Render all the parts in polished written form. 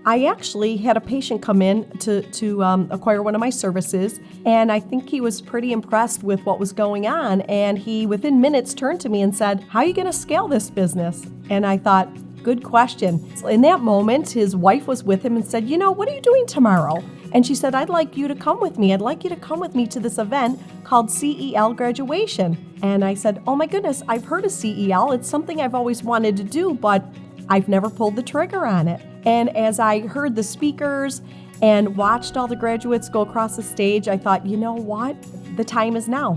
I actually had a patient come in to acquire one of my services, and I think he was pretty impressed with what was going on, and he, within minutes, turned to me and said, "How are you going to scale this business?" And I thought, good question. So in that moment, his wife was with him and said, "What are you doing tomorrow?" And she said, "I'd like you to come with me. I'd like you to come with me to this event called CEL graduation." And I said, "Oh my goodness, I've heard of CEL. It's something I've always wanted to do, but I've never pulled the trigger on it." And as I heard the speakers and watched all the graduates go across the stage, I thought, you know what? The time is now.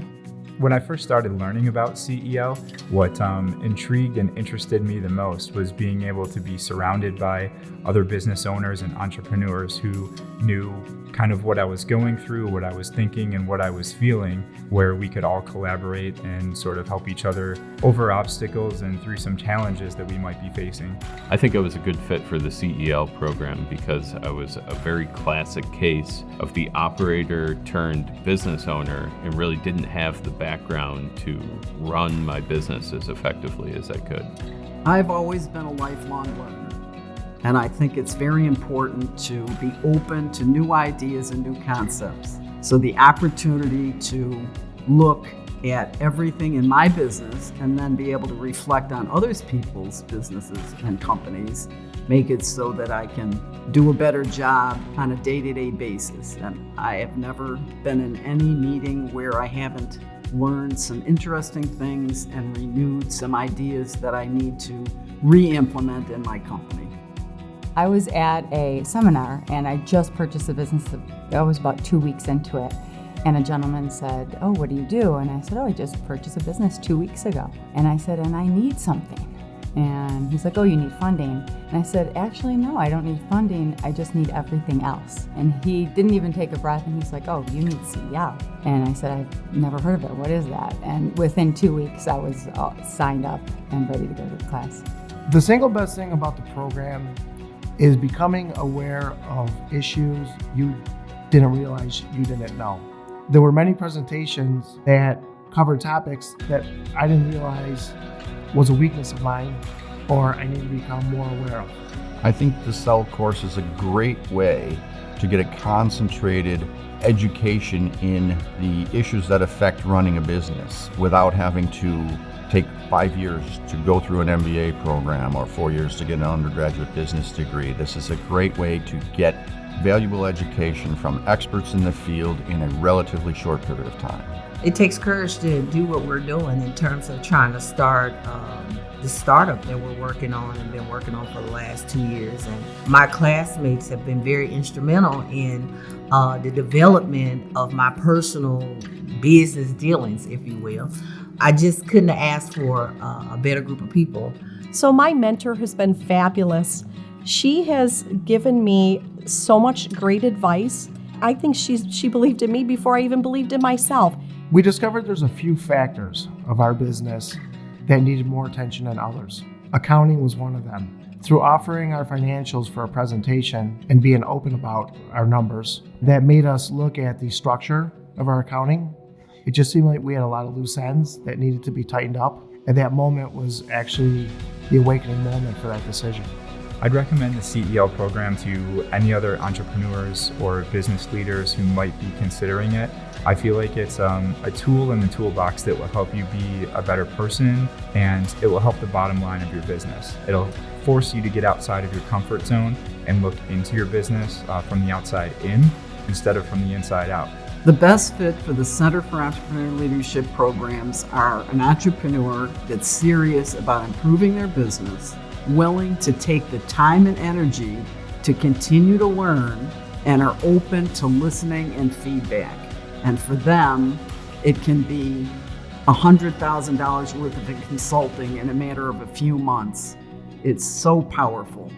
When I first started learning about CEL, what intrigued and interested me the most was being able to be surrounded by other business owners and entrepreneurs who knew kind of what I was going through, what I was thinking, and what I was feeling, where we could all collaborate and sort of help each other over obstacles and through some challenges that we might be facing. I think I was a good fit for the CEL program because I was a very classic case of the operator turned business owner and really didn't have the background to run my business as effectively as I could. I've always been a lifelong learner. And I think it's very important to be open to new ideas and new concepts. So the opportunity to look at everything in my business and then be able to reflect on other people's businesses and companies, make it so that I can do a better job on a day-to-day basis. And I have never been in any meeting where I haven't learned some interesting things and renewed some ideas that I need to re-implement in my company. I was at a seminar and I just purchased a business. I was about 2 weeks into it. And a gentleman said, "Oh, what do you do?" And I said, "Oh, I just purchased a business 2 weeks ago." And I said, "And I need something." And he's like, "Oh, you need funding." And I said, "Actually, no, I don't need funding. I just need everything else." And he didn't even take a breath and he's like, "Oh, you need CEL." And I said, "I've never heard of it. What is that?" And within 2 weeks, I was signed up and ready to go to the class. The single best thing about the program is becoming aware of issues you didn't realize you didn't know. There were many presentations that covered topics that I didn't realize was a weakness of mine or I need to become more aware of. I think the CEL course is a great way to get a concentrated education in the issues that affect running a business without having to take 5 years to go through an MBA program or 4 years to get an undergraduate business degree. This is a great way to get valuable education from experts in the field in a relatively short period of time. It takes courage to do what we're doing in terms of trying to start the startup that we're working on and been working on for the last 2 years. And my classmates have been very instrumental in the development of my personal business dealings, if you will. I just couldn't have asked for a better group of people. So my mentor has been fabulous. She has given me so much great advice. I think she believed in me before I even believed in myself. We discovered there's a few factors of our business that needed more attention than others. Accounting was one of them. Through offering our financials for a presentation and being open about our numbers, that made us look at the structure of our accounting. It just seemed like we had a lot of loose ends that needed to be tightened up. And that moment was actually the awakening moment for that decision. I'd recommend the CEL program to any other entrepreneurs or business leaders who might be considering it. I feel like it's a tool in the toolbox that will help you be a better person, and it will help the bottom line of your business. It'll force you to get outside of your comfort zone and look into your business from the outside in instead of from the inside out. The best fit for the Center for Entrepreneurial Leadership programs are an entrepreneur that's serious about improving their business, willing to take the time and energy to continue to learn, and are open to listening and feedback. And for them, it can be $100,000 worth of consulting in a matter of a few months. It's so powerful.